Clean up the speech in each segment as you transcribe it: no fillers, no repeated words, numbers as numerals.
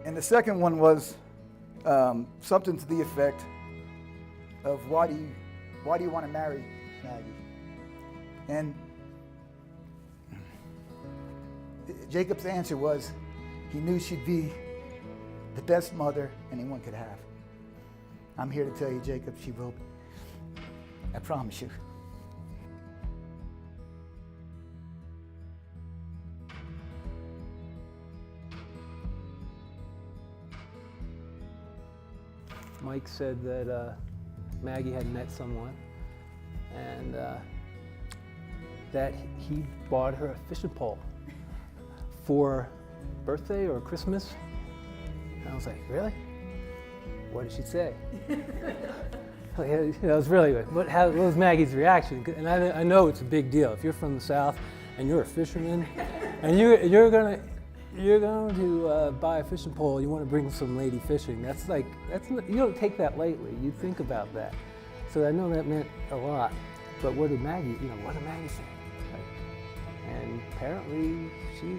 And the second one was something to the effect of why do you want to marry Maggie? And Jacob's answer was he knew she'd be the best mother anyone could have. I'm here to tell you, Jacob, she will be. I promise you. Mike said that Maggie had met someone and that he bought her a fishing pole for birthday or Christmas. And I was like, really? What did she say? It was really good. What was Maggie's reaction? And I know it's a big deal. If you're from the South and you're a fisherman and you're going to buy a fishing pole, you want to bring some lady fishing. You don't take that lightly. You think about that. So I know that meant a lot. But what did Maggie say? And apparently she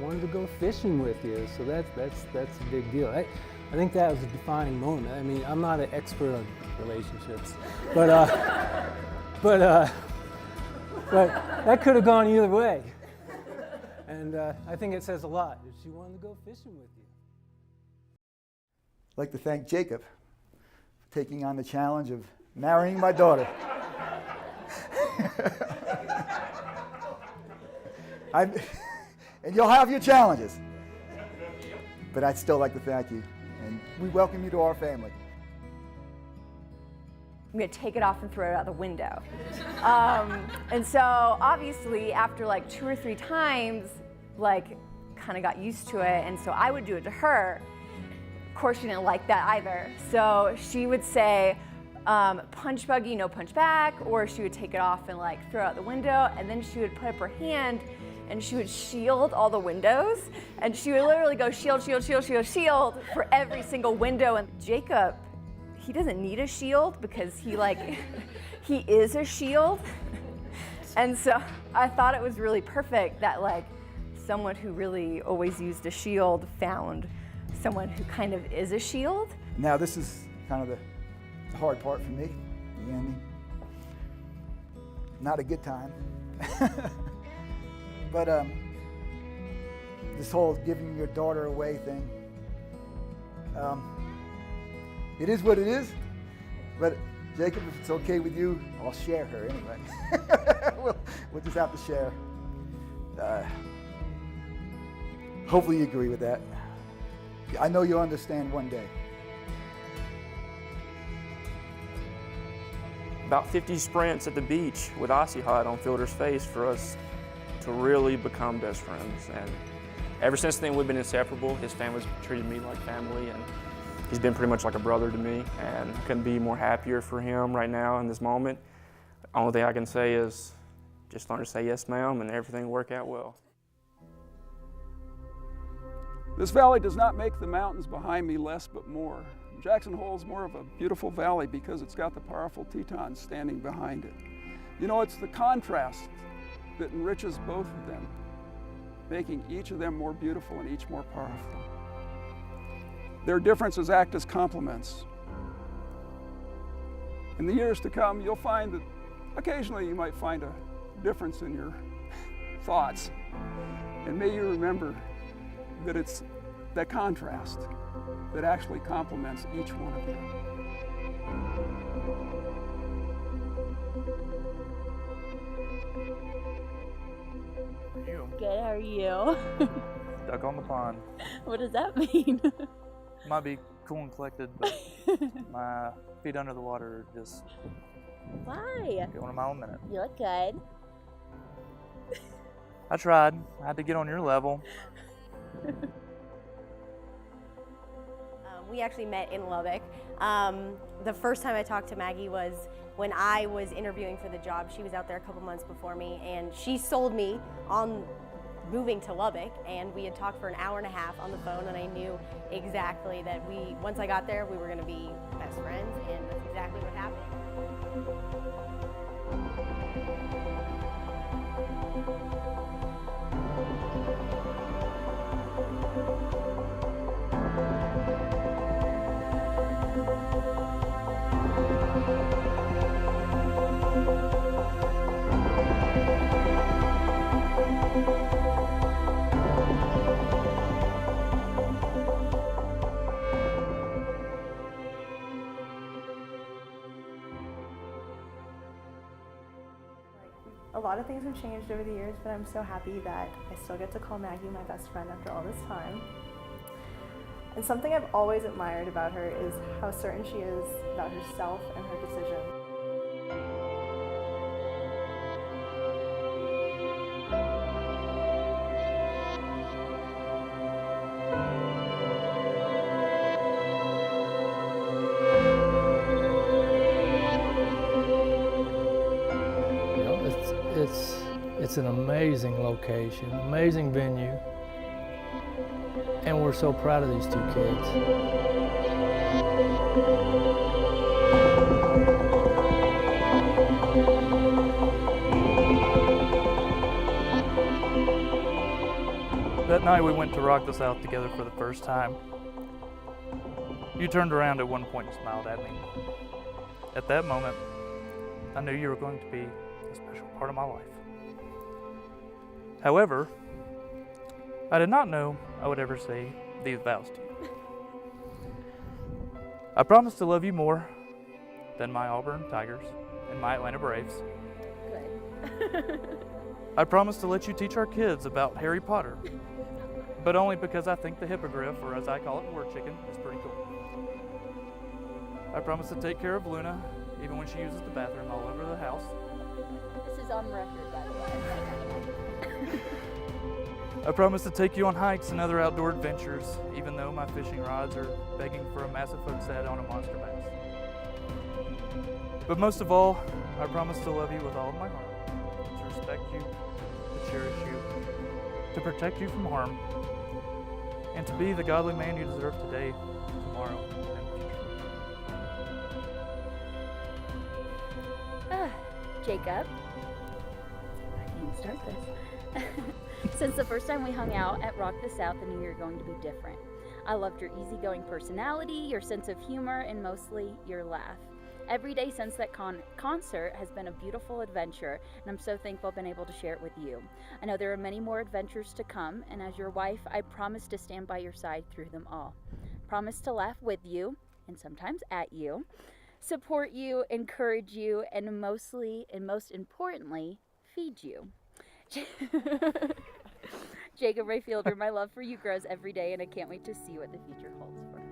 wanted to go fishing with you. So that's a big deal. I think that was a defining moment. I mean, I'm not an expert on relationships, but that could have gone either way. And I think it says a lot that she wanted to go fishing with you. I'd like to thank Jacob for taking on the challenge of marrying my daughter. And you'll have your challenges. But I'd still like to thank you. And we welcome you to our family. I'm gonna take it off and throw it out the window. And so obviously after like 2 or 3 times, kind of got used to it, and so I would do it to her. Of course she didn't like that either. So she would say, punch buggy, no punch back, or she would take it off and throw it out the window, and then she would put up her hand and she would shield all the windows, and she would literally go shield, shield, shield, shield, shield for every single window. And Jacob, he doesn't need a shield because he is a shield. And so I thought it was really perfect that someone who really always used a shield found someone who kind of is a shield. Now this is kind of the hard part for me. You know what I mean? Not a good time. But this whole giving your daughter away thing, it is what it is. But Jacob, if it's okay with you, I'll share her anyway. we'll just have to share. Hopefully you agree with that. I know you'll understand one day. About 50 sprints at the beach with Aussie Hot on Fielder's face for us to really become best friends. And ever since then, we've been inseparable. His family's treated me like family, and he's been pretty much like a brother to me, and I couldn't be more happier for him right now in this moment. The only thing I can say is just learn to say yes, ma'am, and everything will work out well. This valley does not make the mountains behind me less but more. Jackson Hole is more of a beautiful valley because it's got the powerful Tetons standing behind it. You know, it's the contrast that enriches both of them, making each of them more beautiful and each more powerful. Their differences act as complements. In the years to come, you'll find that occasionally you might find a difference in your thoughts. And may you remember that it's that contrast that actually complements each one of you. Good, how are you? Stuck on the pond. What does that mean? Might be cool and collected, but my feet under the water are just Why? going a mile a minute. You look good. I tried. I had to get on your level. We actually met in Lubbock. The first time I talked to Maggie was when I was interviewing for the job. She was out there a couple months before me, and she sold me on moving to Lubbock, and we had talked for an hour and a half on the phone, and I knew exactly that once I got there, we were going to be best friends, and that's exactly what happened. lot of things have changed over the years, but I'm so happy that I still get to call Maggie my best friend after all this time. And something I've always admired about her is how certain she is about herself and her decisions. You know, it's an amazing location, amazing venue, and we're so proud of these two kids. That night we went to Rock the South together for the first time. You turned around at one point and smiled at me. At that moment, I knew you were going to be a special part of my life. However, I did not know I would ever say these vows to you. I promise to love you more than my Auburn Tigers and my Atlanta Braves. Good. I promise to let you teach our kids about Harry Potter, but only because I think the hippogriff, or as I call it, word chicken, is pretty cool. I promise to take care of Luna, even when she uses the bathroom all over the house. This is on record, by the way. I promise to take you on hikes and other outdoor adventures, even though my fishing rods are begging for a massive hook set on a monster bass. But most of all, I promise to love you with all of my heart, to respect you, to cherish you, to protect you from harm, and to be the godly man you deserve today, tomorrow, and in the future. Jacob, I can start this. Since the first time we hung out at Rock the South, I knew you were going to be different. I loved your easygoing personality, your sense of humor, and mostly your laugh. Every day since that concert has been a beautiful adventure, and I'm so thankful I've been able to share it with you. I know there are many more adventures to come, and as your wife, I promise to stand by your side through them all. Promise to laugh with you, and sometimes at you, support you, encourage you, and most importantly, feed you. Jacob Rayfielder, my love for you grows every day, and I can't wait to see what the future holds for us.